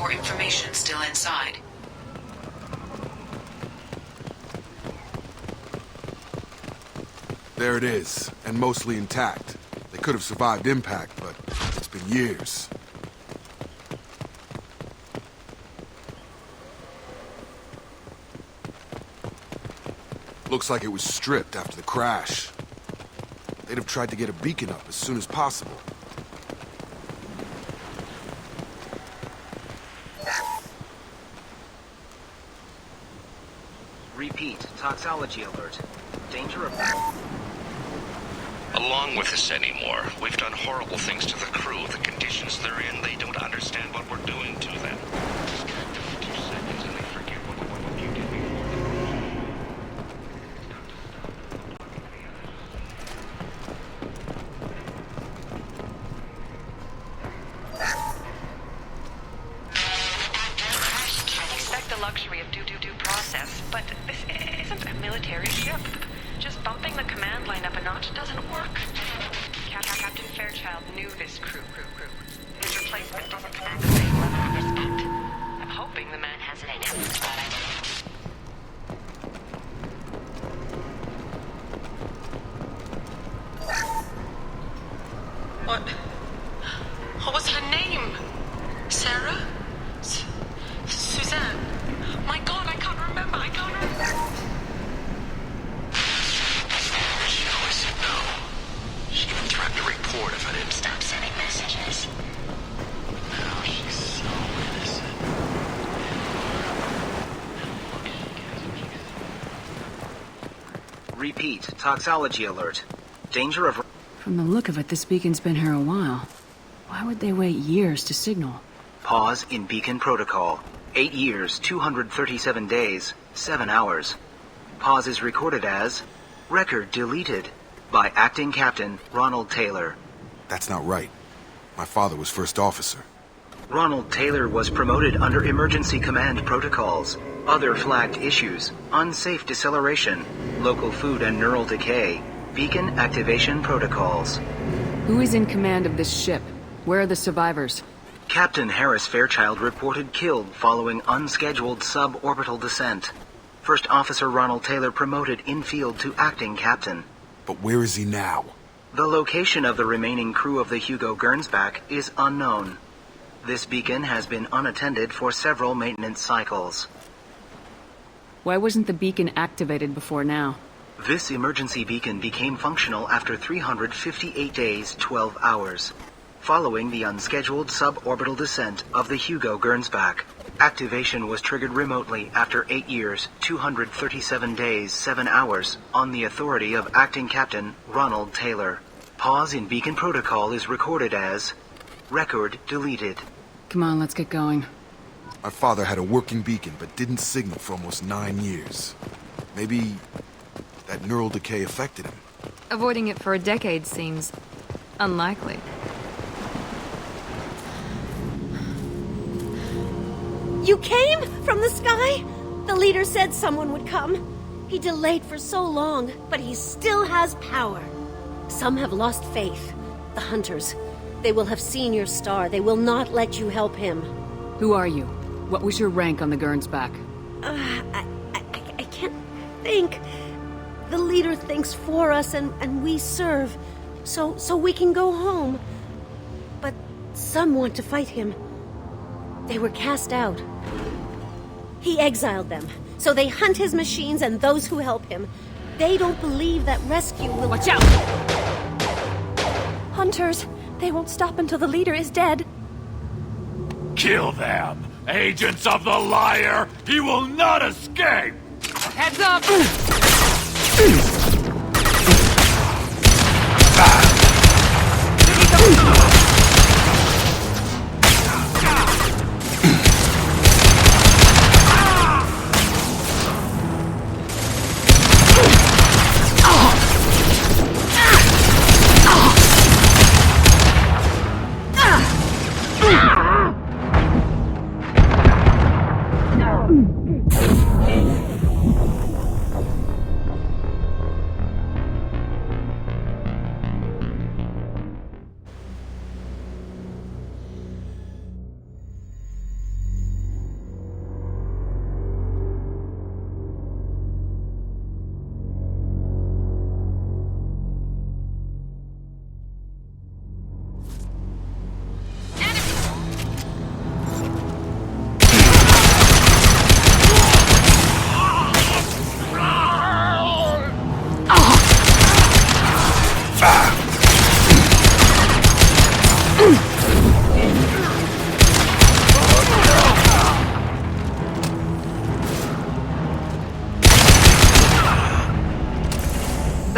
or information still inside. There it is, and mostly intact. They could have survived impact, but it's been years. Looks like it was stripped after the crash. They'd have tried to get a beacon up as soon as possible. Repeat, toxology alert. Danger of... Along with this anymore. We've done horrible things to the crew. The conditions they're in, they don't understand what we're doing to them. Just give them a few seconds and they forget what you did before. I expect the luxury of due process, but this isn't a military ship. Just bumping the command line up a notch doesn't work. Captain Fairchild knew this crew. His replacement doesn't command the same level of respect. I'm hoping the man has it in him, but I don't. What was her name? Sarah? Suzanne? My God, I can't remember. She always said no. She even threatened to report if I didn't stop sending messages. Now she's so innocent. Repeat, toxology alert. Danger of... From the look of it, this beacon's been here a while. Why would they wait years to signal? Pause in beacon protocol. 8 years, 237 days, 7 hours. Pause is recorded as... Record deleted by Acting Captain Ronald Taylor. That's not right. My father was first officer. Ronald Taylor was promoted under emergency command protocols. Other flagged issues: unsafe deceleration, local food and neural decay, beacon activation protocols. Who is in command of this ship? Where are the survivors? Captain Harris Fairchild reported killed following unscheduled suborbital descent. First Officer Ronald Taylor promoted in-field to acting captain. But where is he now? The location of the remaining crew of the Hugo Gernsback is unknown. This beacon has been unattended for several maintenance cycles. Why wasn't the beacon activated before now? This emergency beacon became functional after 358 days, 12 hours. Following the unscheduled suborbital descent of the Hugo Gernsback, activation was triggered remotely after 8 years, 237 days, 7 hours, on the authority of Acting Captain Ronald Taylor. Pause in beacon protocol is recorded as... Record deleted. Come on, let's get going. My father had a working beacon, but didn't signal for almost 9 years. Maybe that neural decay affected him. Avoiding it for a decade seems unlikely. You came from the sky? The leader said someone would come. He delayed for so long, but he still has power. Some have lost faith. The hunters. They will have seen your star. They will not let you help him. Who are you? What was your rank on the Gernsback? I can't think. The leader thinks for us and we serve. So we can go home. But some want to fight him. They were cast out. He exiled them. So they hunt his machines and those who help him. They don't believe that rescue will... Watch out! Hunters! They won't stop until the leader is dead. Kill them! Agents of the liar! He will not escape! Heads up!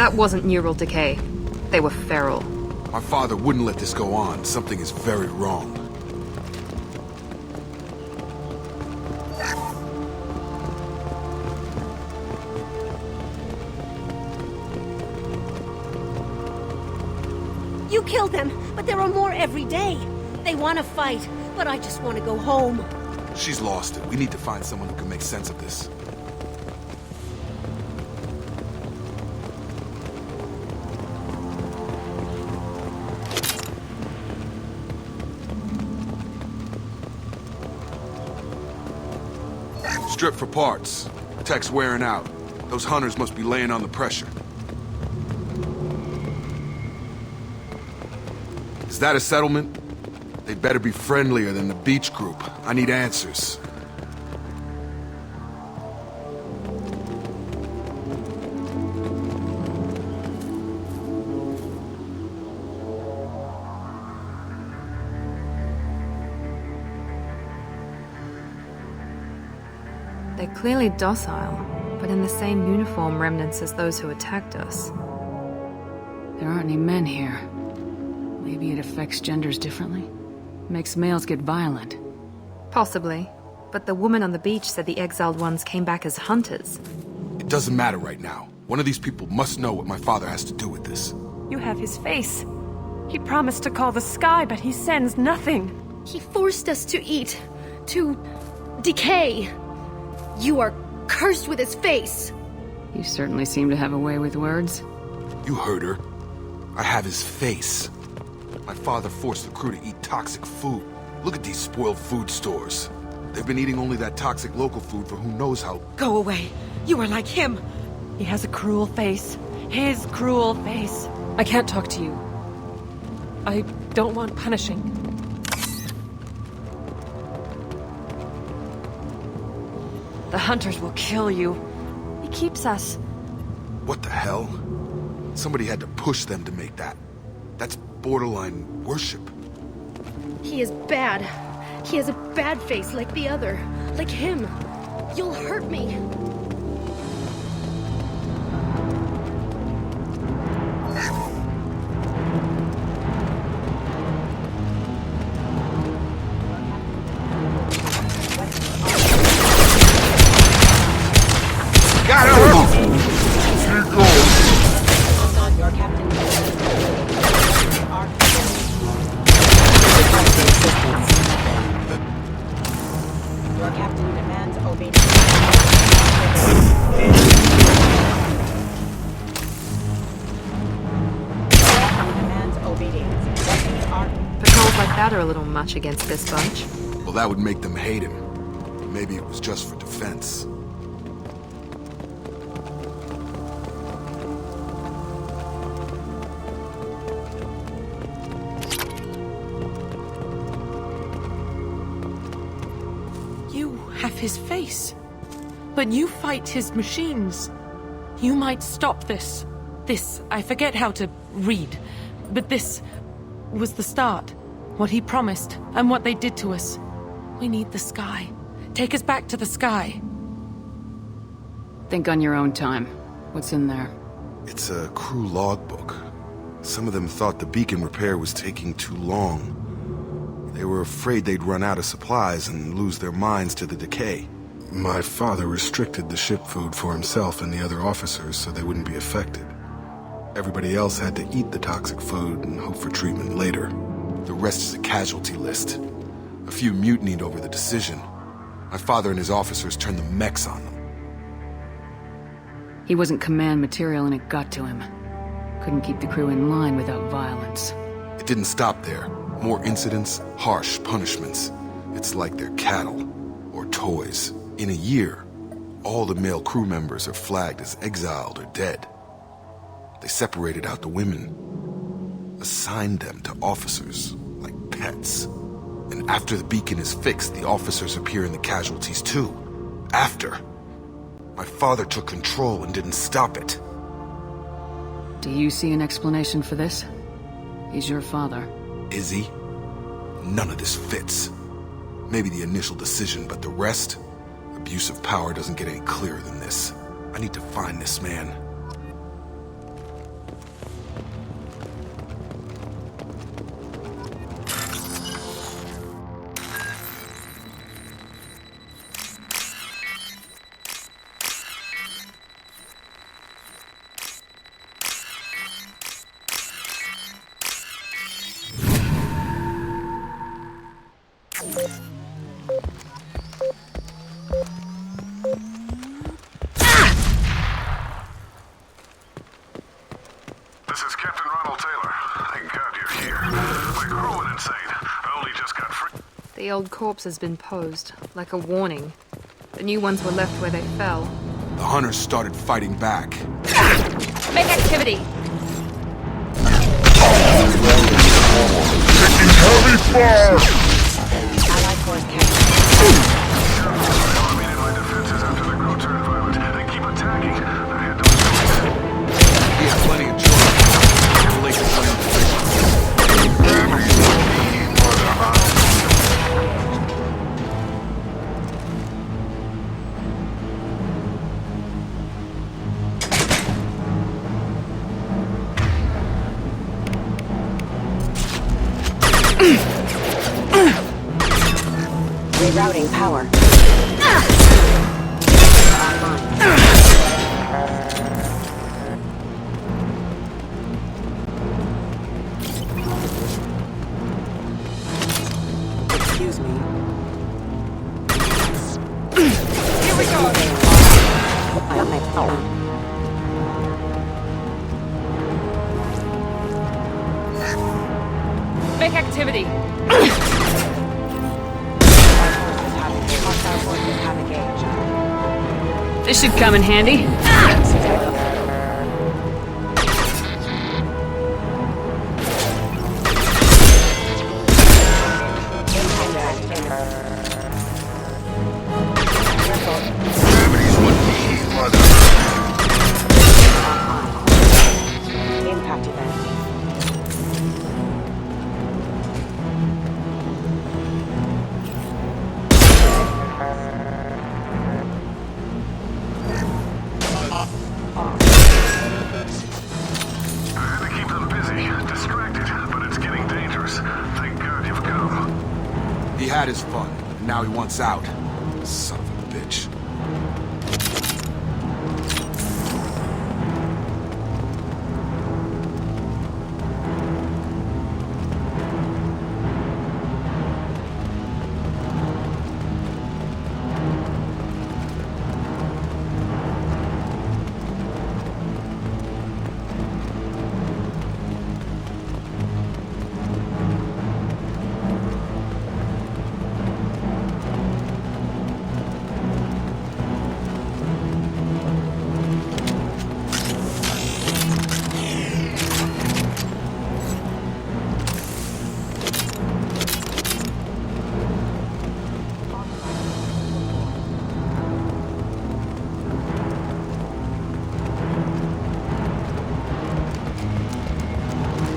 That wasn't neural decay. They were feral. My father wouldn't let this go on. Something is very wrong. You killed them, but there are more every day. They want to fight, but I just want to go home. She's lost it. We need to find someone who can make sense of this. Strip for parts. Tech's wearing out. Those hunters must be laying on the pressure. Is that a settlement? They'd better be friendlier than the beach group. I need answers. They're clearly docile, but in the same uniform remnants as those who attacked us. There aren't any men here. Maybe it affects genders differently? Makes males get violent. Possibly. But the woman on the beach said the exiled ones came back as hunters. It doesn't matter right now. One of these people must know what my father has to do with this. You have his face. He promised to call the sky, but he sends nothing. He forced us to eat, to decay. You are cursed with his face. You certainly seem to have a way with words. You heard her. I have his face. My father forced the crew to eat toxic food. Look at these spoiled food stores. They've been eating only that toxic local food for who knows how... Go away. You are like him. He has a cruel face. His cruel face. I can't talk to you. I don't want punishing. The hunters will kill you. He keeps us. What the hell? Somebody had to push them to make that. That's borderline worship. He is bad. He has a bad face like the other. Like him. You'll hurt me. Much against this bunch. Well, that would make them hate him. Maybe it was just for defense. You have his face, but you fight his machines. You might stop this. This, I forget how to read, but this was the start. What he promised, and what they did to us. We need the sky. Take us back to the sky. Think on your own time. What's in there? It's a crew logbook. Some of them thought the beacon repair was taking too long. They were afraid they'd run out of supplies and lose their minds to the decay. My father restricted the ship food for himself and the other officers so they wouldn't be affected. Everybody else had to eat the toxic food and hope for treatment later. The rest is a casualty list. A few mutinied over the decision. My father and his officers turned the mechs on them. He wasn't command material and it got to him. Couldn't keep the crew in line without violence. It didn't stop there. More incidents, harsh punishments. It's like they're cattle or toys. In a year, all the male crew members are flagged as exiled or dead. They separated out the women. Assigned them to officers, like pets. And after the beacon is fixed, the officers appear in the casualties too. After. My father took control and didn't stop it. Do you see an explanation for this? He's your father. Is he? None of this fits. Maybe the initial decision, but the rest? Abuse of power doesn't get any clearer than this. I need to find this man. The old corpse has been posed, like a warning. The new ones were left where they fell. The hunters started fighting back. Make activity! Heavy fire! Allied force captured. Dominated my defenses after the crew turned violent. They keep attacking. I had no choice. He had plenty of choice. Too late to play on Rerouting power. Excuse me. Here we go! Make activity! Hostile forces have engaged. This should come in handy. Gravity's what we need, mother. Impact event. I had to keep them busy, distracted, but it's getting dangerous. Thank God you've come. He had his fun, and now he wants out. Son of a bitch.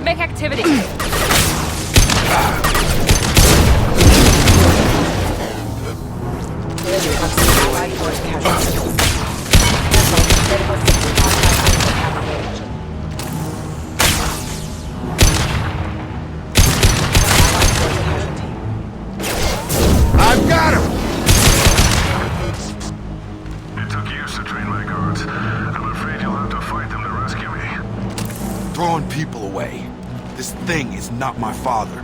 Make activity! Allied force casualties. Critical system hostile forces have engaged. Allied force casualty. I've got him! It took years to train my guards. I'm afraid you'll have to fight them to rescue me. Throwing people away. This thing is not my father.